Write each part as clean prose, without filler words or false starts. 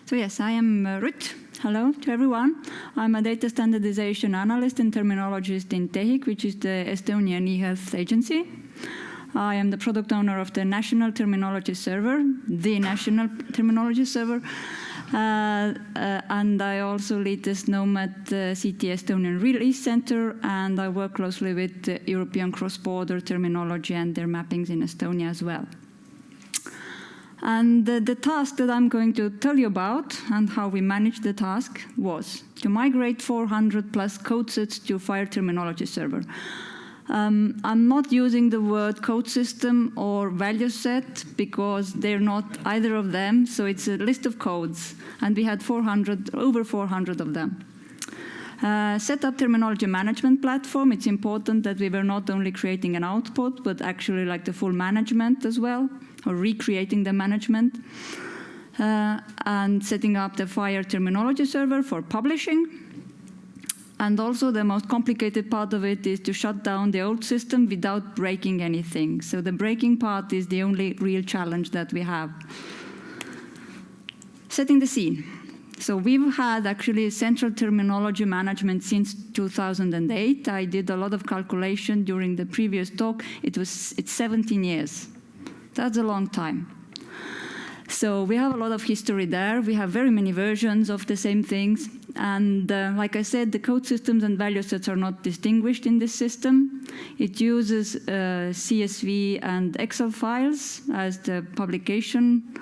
So yes, I am Rutt. Hello to everyone. I'm a data standardization analyst and terminologist in TEHIK, which is the Estonian e-health agency. I am the product owner of the National Terminology Server, the National Terminology Server, and I also lead the SNOMED CT Estonian Release Center, and I work closely with the European cross-border terminology and their mappings in Estonia as well. And the task that I'm going to tell you about and how we managed the task was to migrate 400 plus code sets to FHIR terminology server. I'm not using the word code system or value set because they're not either of them, so it's a list of codes, and we had over 400 of them. Set up terminology management platform. It's important that we were not only creating an output, but actually like the full management as well, or recreating the management. And setting up the FHIR terminology server for publishing. And also the most complicated part of it is to shut down the old system without breaking anything. So the breaking part is the only real challenge that we have. Setting the scene. So we've had actually central terminology management since 2008. I did a lot of calculation during the previous talk. It's 17 years. That's a long time. So we have a lot of history there. We have very many versions of the same things. And like I said, the code systems and value sets are not distinguished in this system. It uses CSV and Excel files as the publication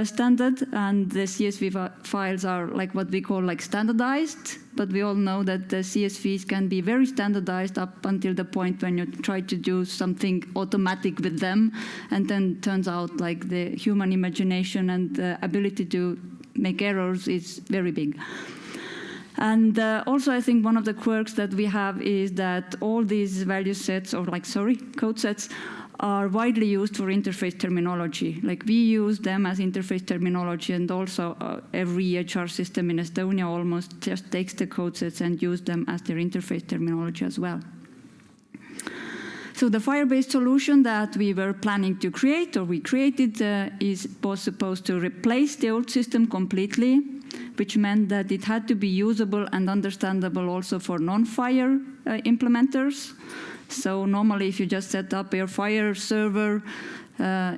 standard, and the CSV files are like what we call like standardized, but we all know that the CSVs can be very standardized up until the point when you try to do something automatic with them, and then turns out like the human imagination and the ability to make errors is very big. And also I think one of the quirks that we have is that all these value sets, or code sets, are widely used for interface terminology. Like we use them as interface terminology, and also every EHR system in Estonia almost just takes the code sets and use them as their interface terminology as well. So the FHIR-based solution that we were planning to create, or we created, was supposed to replace the old system completely, which meant that it had to be usable and understandable also for non-FHIR implementers. So normally if you just set up your FHIR server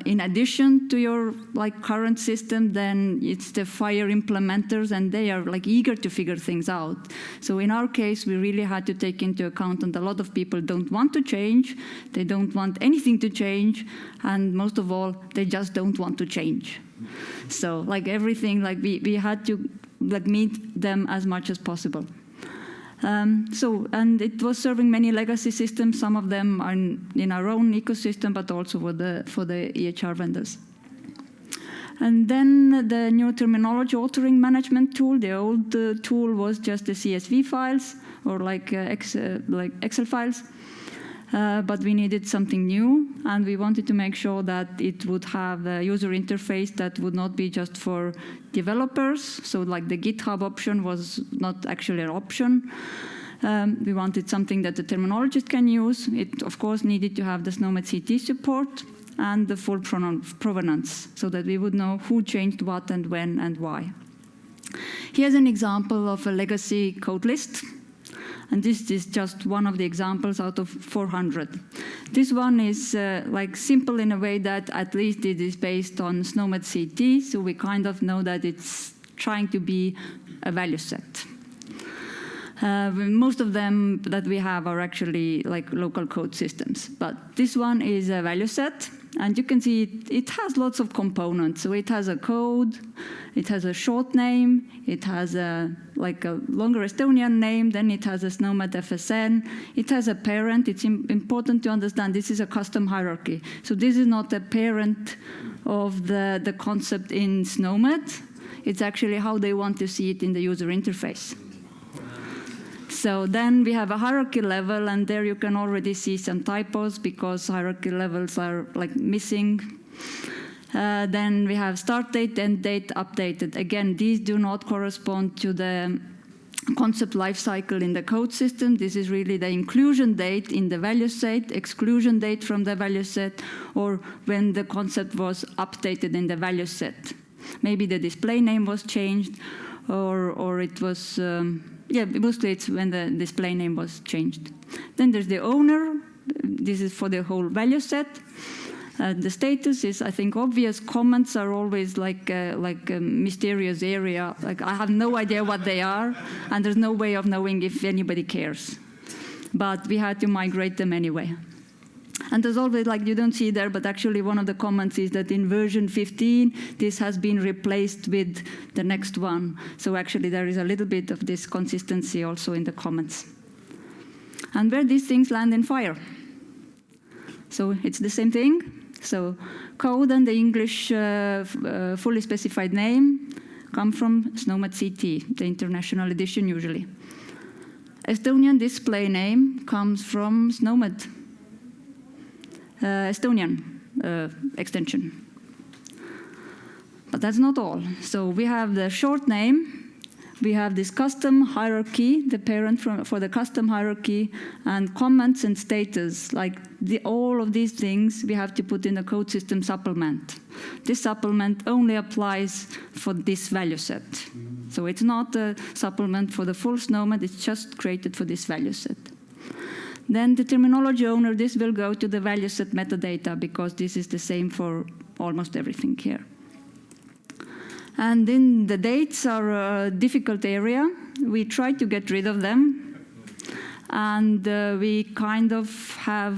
in addition to your current system, then it's the FHIR implementers, and they are eager to figure things out. So in our case, we really had to take into account that a lot of people don't want to change, they don't want anything to change, and most of all, they just don't want to change. So everything, we had to meet them as much as possible. And it was serving many legacy systems. Some of them are in our own ecosystem, but also for the EHR vendors. And then the new terminology authoring management tool. The old tool was just the CSV files or Excel files. But we needed something new, and we wanted to make sure that it would have a user interface that would not be just for developers. So the GitHub option was not actually an option. We wanted something that the terminologist can use. It, of course, needed to have the SNOMED CT support and the full provenance, so that we would know who changed what and when and why. Here's an example of a legacy code list. And this is just one of the examples out of 400. This one is simple in a way that at least it is based on SNOMED CT, so we kind of know that it's trying to be a value set. Most of them that we have are actually local code systems, but this one is a value set, and you can see it has lots of components. So it has a code, it has a short name, it has a longer Estonian name, then it has a SNOMED FSN, it has a parent. It's important to understand this is a custom hierarchy. So this is not a parent of the concept in SNOMED. It's actually how they want to see it in the user interface. So then we have a hierarchy level, and there you can already see some typos because hierarchy levels are missing. Then we have start date, end date, updated. Again, these do not correspond to the concept lifecycle in the code system. This is really the inclusion date in the value set, exclusion date from the value set, or when the concept was updated in the value set. Maybe the display name was changed, or it was, mostly it's when the display name was changed. Then there's the owner. This is for the whole value set. The status is, I think, obvious. Comments are always like a mysterious area. Like, I have no idea what they are, and there's no way of knowing if anybody cares. But we had to migrate them anyway. And there's always, like, you don't see there, but actually one of the comments is that in version 15, this has been replaced with the next one. So actually there is a little bit of this consistency also in the comments. And where these things land in FHIR. So it's the same thing. So code and the English fully specified name come from SNOMED CT, the international edition usually. Estonian display name comes from SNOMED, Estonian extension. But that's not all. So we have the short name. We have this custom hierarchy, the parent for the custom hierarchy, and comments and status. Like all of these things we have to put in the code system supplement. This supplement only applies for this value set. So it's not a supplement for the full SNOMED, it's just created for this value set. Then the terminology owner, this will go to the value set metadata, because this is the same for almost everything here. And then the dates are a difficult area. We try to get rid of them. And we kind of have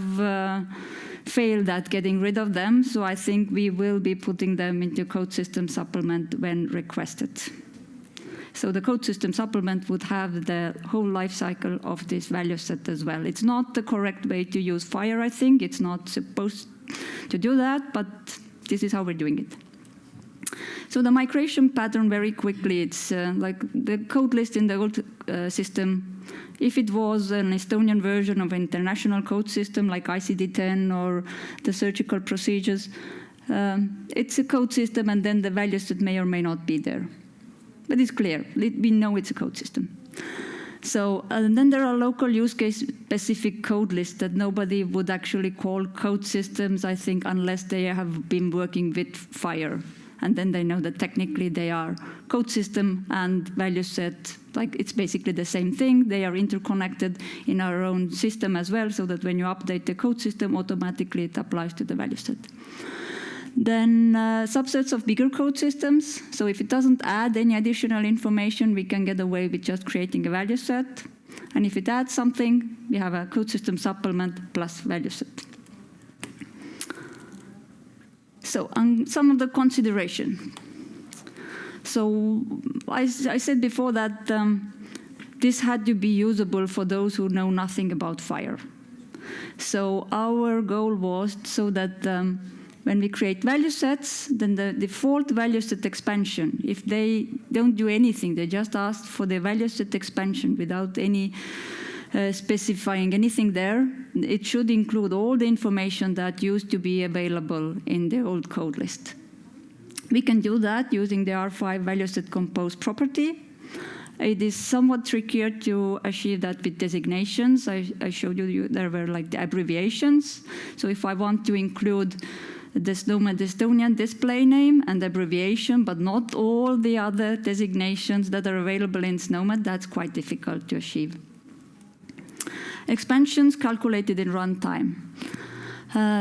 failed at getting rid of them. So I think we will be putting them into code system supplement when requested. So the code system supplement would have the whole life cycle of this value set as well. It's not the correct way to use FHIR, I think. It's not supposed to do that, but this is how we're doing it. So the migration pattern, very quickly, it's like the code list in the old system. If it was an Estonian version of an international code system like ICD-10 or the surgical procedures, it's a code system, and then the values that may or may not be there. But it's clear. We know it's a code system. So and then there are local use case specific code lists that nobody would actually call code systems, I think, unless they have been working with FHIR. And then they know that technically they are code system and value set. Like, it's basically the same thing. They are interconnected in our own system as well, so that when you update the code system, automatically it applies to the value set. Then subsets of bigger code systems. So if it doesn't add any additional information, we can get away with just creating a value set. And if it adds something, we have a code system supplement plus value set. So some of the consideration. So I said before that this had to be usable for those who know nothing about FHIR. So our goal was so that when we create value sets, then the default value set expansion, if they don't do anything, they just ask for the value set expansion without any specifying anything there, it should include all the information that used to be available in the old code list. We can do that using the R5 value set compose property. It is somewhat trickier to achieve that with designations. I showed you there were like the abbreviations. So if I want to include the SNOMED Estonian display name and abbreviation, but not all the other designations that are available in SNOMED, that's quite difficult to achieve. Expansions calculated in runtime.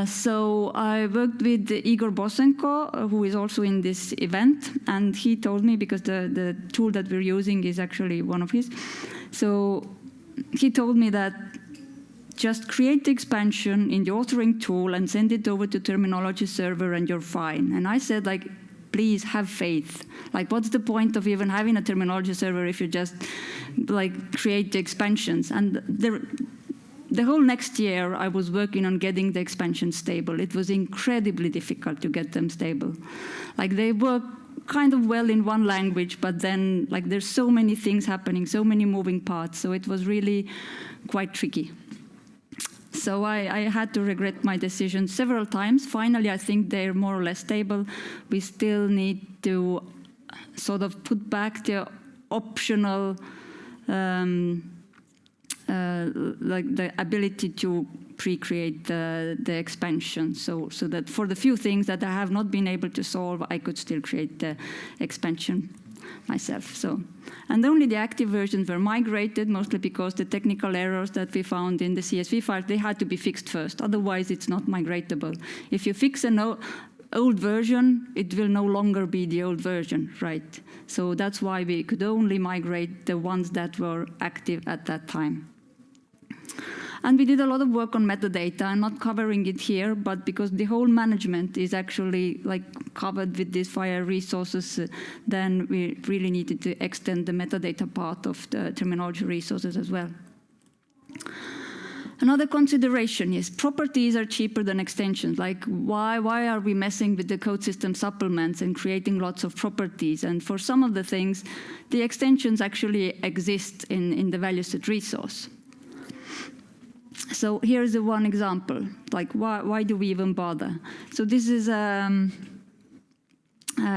So I worked with Igor Bosenko, who is also in this event, and he told me, because the tool that we're using is actually one of his, so he told me that just create the expansion in the authoring tool and send it over to terminology server and you're fine. And I said, like, please have faith. Like, what's the point of even having a terminology server if you just like create the expansions? And the whole next year, I was working on getting the expansions stable. It was incredibly difficult to get them stable. Like, they work kind of well in one language, but then like there's so many things happening, so many moving parts. So it was really quite tricky. So I had to regret my decision several times. Finally, I think they're more or less stable. We still need to sort of put back the optional like the ability to pre-create the expansion, so that for the few things that I have not been able to solve, I could still create the expansion myself. So, and only the active versions were migrated, mostly because the technical errors that we found in the CSV files, they had to be fixed first. Otherwise, it's not migratable. If you fix an old version, it will no longer be the old version, right? So that's why we could only migrate the ones that were active at that time. And we did a lot of work on metadata. I'm not covering it here, but because the whole management is actually like covered with these FHIR resources, then we really needed to extend the metadata part of the terminology resources as well. Another consideration is properties are cheaper than extensions. Like, why are we messing with the code system supplements and creating lots of properties? And for some of the things, the extensions actually exist in the value set resource. So here's one example. Like, why do we even bother? So this is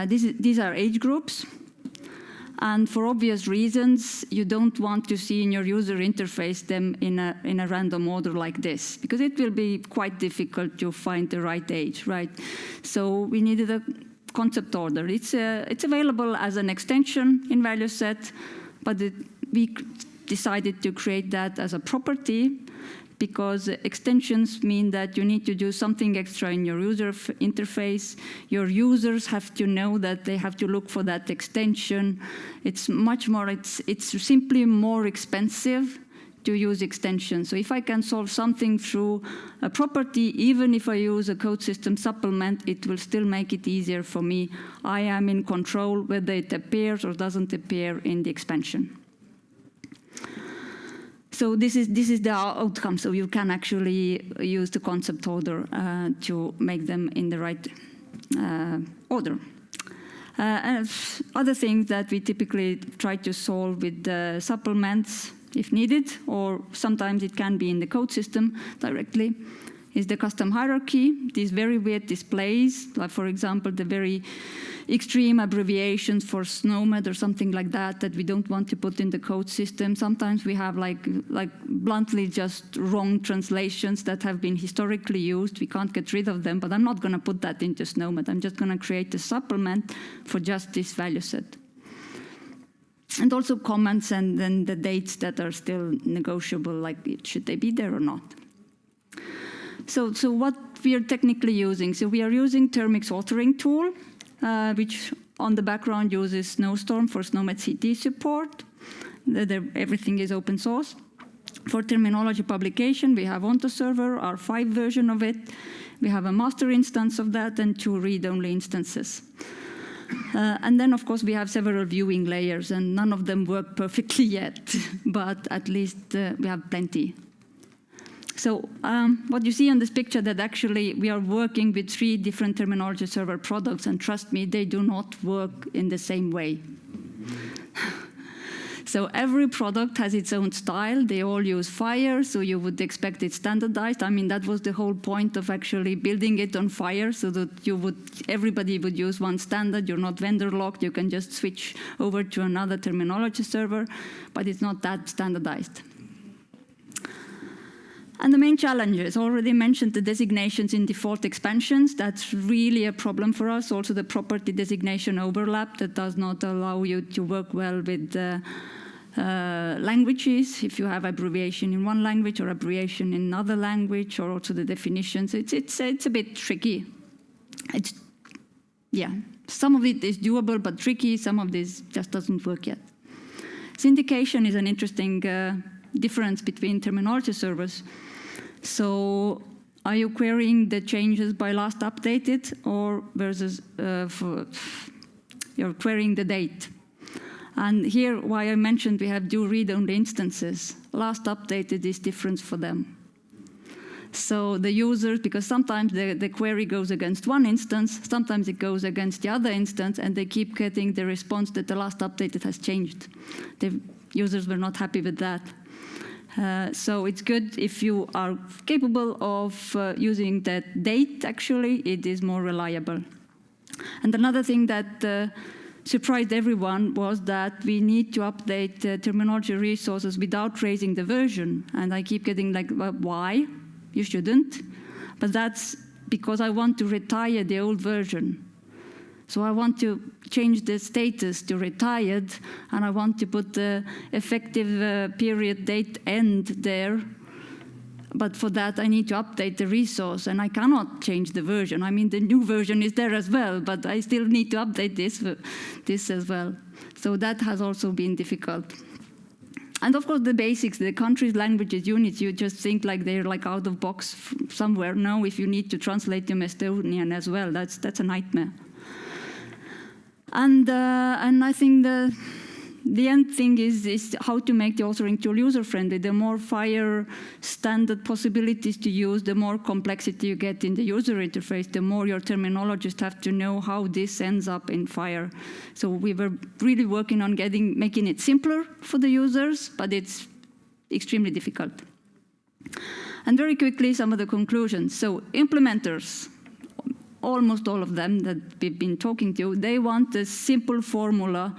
these are age groups. And for obvious reasons, you don't want to see in your user interface them in a random order like this, because it will be quite difficult to find the right age, right? So we needed a concept order. It's available as an extension in value set, but we decided to create that as a property, because extensions mean that you need to do something extra in your user interface. Your users have to know that they have to look for that extension. It's much more, it's simply more expensive to use extensions. So if I can solve something through a property, even if I use a code system supplement, it will still make it easier for me. I am in control whether it appears or doesn't appear in the expansion. So this is the outcome. So you can actually use the concept order to make them in the right order. And other things that we typically try to solve with the supplements, if needed, or sometimes it can be in the code system directly, is the custom hierarchy. These very weird displays, like for example, the very extreme abbreviations for SNOMED or something like that we don't want to put in the code system. Sometimes we have like bluntly just wrong translations that have been historically used. We can't get rid of them, but I'm not going to put that into SNOMED. I'm just going to create a supplement for just this value set. And also comments and then the dates that are still negotiable, like should they be there or not. So what we are technically using. So we are using Termix authoring tool, which on the background uses Snowstorm for SNOMED CT support. Everything is open source. For terminology publication, we have OntoServer, our 5 version of it. We have a master instance of that and 2 read-only instances. And then, of course, we have several viewing layers, and none of them work perfectly yet, but at least we have plenty. So what you see on this picture, that actually we are working with 3 different terminology server products, and trust me, they do not work in the same way. So every product has its own style. They all use FHIR, so you would expect it standardized. I mean, that was the whole point of actually building it on FHIR, so that everybody would use one standard. You're not vendor locked. You can just switch over to another terminology server, but it's not that standardized. And the main challenges, already mentioned the designations in default expansions. That's really a problem for us. Also the property designation overlap that does not allow you to work well with languages. If you have abbreviation in one language or abbreviation in another language, or also the definitions, it's a bit tricky. Some of it is doable but tricky. Some of this just doesn't work yet. Syndication is an interesting difference between terminology servers. So are you querying the changes by last updated, or versus you're querying the date? And here, why I mentioned we have do read-only instances. Last updated is different for them. So the users, because sometimes the query goes against one instance, sometimes it goes against the other instance, and they keep getting the response that the last updated has changed. The users were not happy with that. So it's good if you are capable of using that date, actually, it is more reliable. And another thing that surprised everyone was that we need to update terminology resources without raising the version. And I keep getting like, well, why? You shouldn't. But that's because I want to retire the old version. So I want to change the status to retired, and I want to put the effective period date end there. But for that, I need to update the resource, and I cannot change the version. I mean, the new version is there as well, but I still need to update this as well. So that has also been difficult. And of course, the basics, the countries, languages, units, you just think like they're like out of box somewhere. No, if you need to translate them Estonian as well, that's a nightmare. And I think the end thing is how to make the authoring tool user-friendly. The more FHIR standard possibilities to use, the more complexity you get in the user interface, the more your terminologists have to know how this ends up in FHIR. So we were really working on making it simpler for the users, but it's extremely difficult. And very quickly, some of the conclusions. So implementers, almost all of them that we've been talking to, they want a simple formula.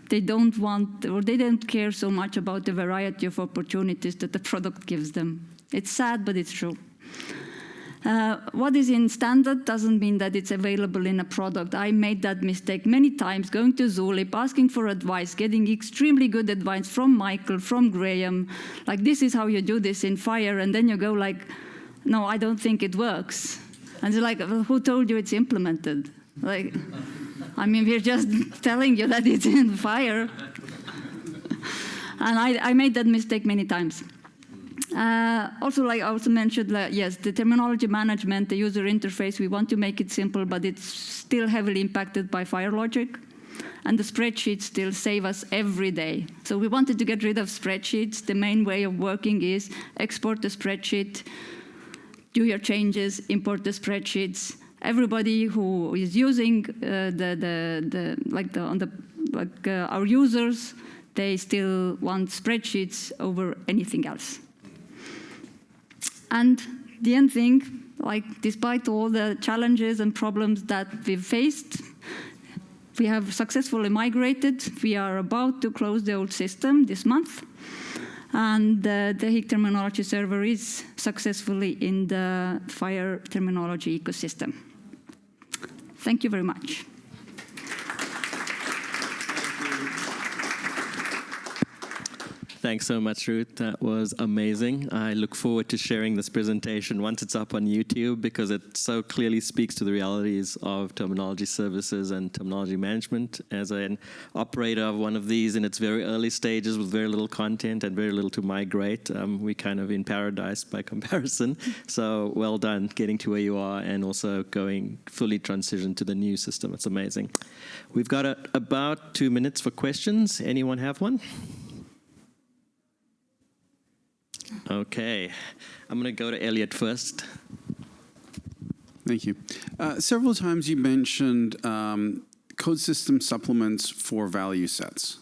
They don't want, or they don't care so much about the variety of opportunities that the product gives them. It's sad, but it's true. What is in standard doesn't mean that it's available in a product. I made that mistake many times, going to Zulip, asking for advice, getting extremely good advice from Michael, from Graham, like this is how you do this in FHIR, and then you go like, no, I don't think it works. And they're like, well, who told you it's implemented? Like, I mean, we're just telling you that it's in FHIR. And I made that mistake many times. Also, like I also mentioned, yes, the terminology management, the user interface, we want to make it simple, but it's still heavily impacted by FHIR logic. And the spreadsheets still save us every day. So we wanted to get rid of spreadsheets. The main way of working is export the spreadsheet, do your changes, import the spreadsheets. Everybody who is using our users, they still want spreadsheets over anything else. And the end thing, like despite all the challenges and problems that we've faced, we have successfully migrated. We are about to close the old system this month. And the HIC terminology server is successfully in the FHIR terminology ecosystem. Thank you very much. Thanks so much, Ruth. That was amazing. I look forward to sharing this presentation once it's up on YouTube, because it so clearly speaks to the realities of terminology services and terminology management. As an operator of one of these in its very early stages with very little content and very little to migrate, we're kind of in paradise by comparison. So well done getting to where you are and also going fully transition to the new system. It's amazing. We've got about 2 minutes for questions. Anyone have one? Okay, I'm going to go to Elliot first. Thank you. Several times you mentioned code system supplements for value sets.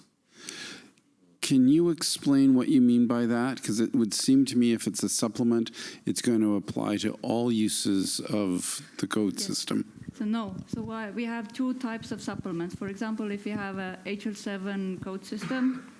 Can you explain what you mean by that? Because it would seem to me if it's a supplement, it's going to apply to all uses of the code system. So no. So we have two types of supplements. For example, if you have a HL7 code system,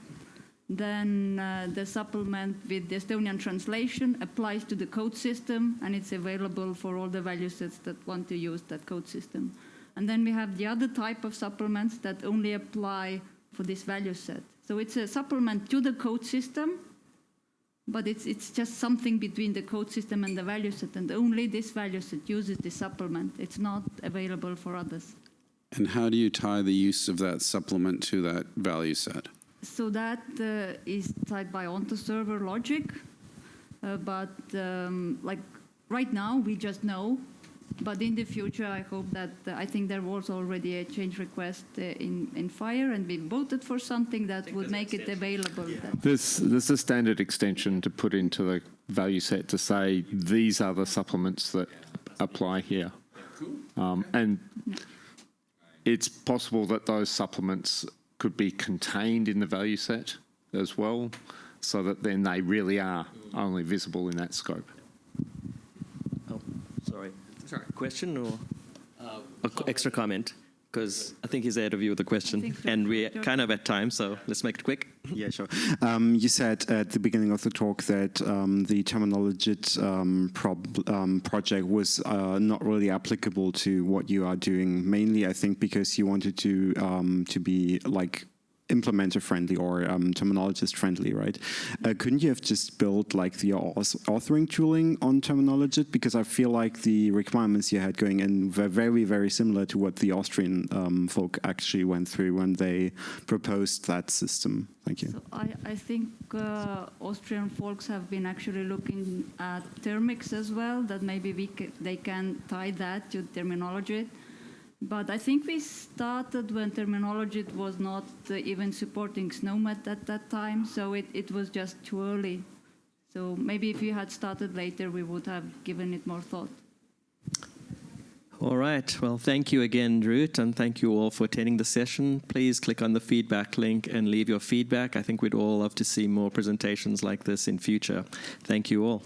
then the supplement with the Estonian translation applies to the code system, and it's available for all the value sets that want to use that code system. And then we have the other type of supplements that only apply for this value set. So it's a supplement to the code system, but it's just something between the code system and the value set, and only this value set uses this supplement. It's not available for others. And how do you tie the use of that supplement to that value set? So that is tied by onto server logic, but like right now we just know, but in the future I hope that I think there was already a change request in FHIR, and we voted for something that would make it available. Yeah. There's a standard extension to put into the value set to say these are the supplements that apply here, and it's possible that those supplements could be contained in the value set as well, so that then they really are only visible in that scope. Oh, sorry. Question or extra comment? because I think he's ahead of you with the question, think so. and we're kind of at time, so let's make it quick. Yeah, sure. You said at the beginning of the talk that the terminology project was not really applicable to what you are doing. Mainly, I think, because you wanted to be like implementer friendly or terminologist friendly, right? Couldn't you have just built like the authoring tooling on terminology? Because I feel like the requirements you had going in were very, very similar to what the Austrian folk actually went through when they proposed that system. Thank you. So I think Austrian folks have been actually looking at Termix as well, that maybe they can tie that to terminology. But I think we started when terminology was not even supporting SNOMED at that time, so it was just too early. So maybe if we had started later, we would have given it more thought. All right. Well, thank you again, Rutt, and thank you all for attending the session. Please click on the feedback link and leave your feedback. I think we'd all love to see more presentations like this in future. Thank you all.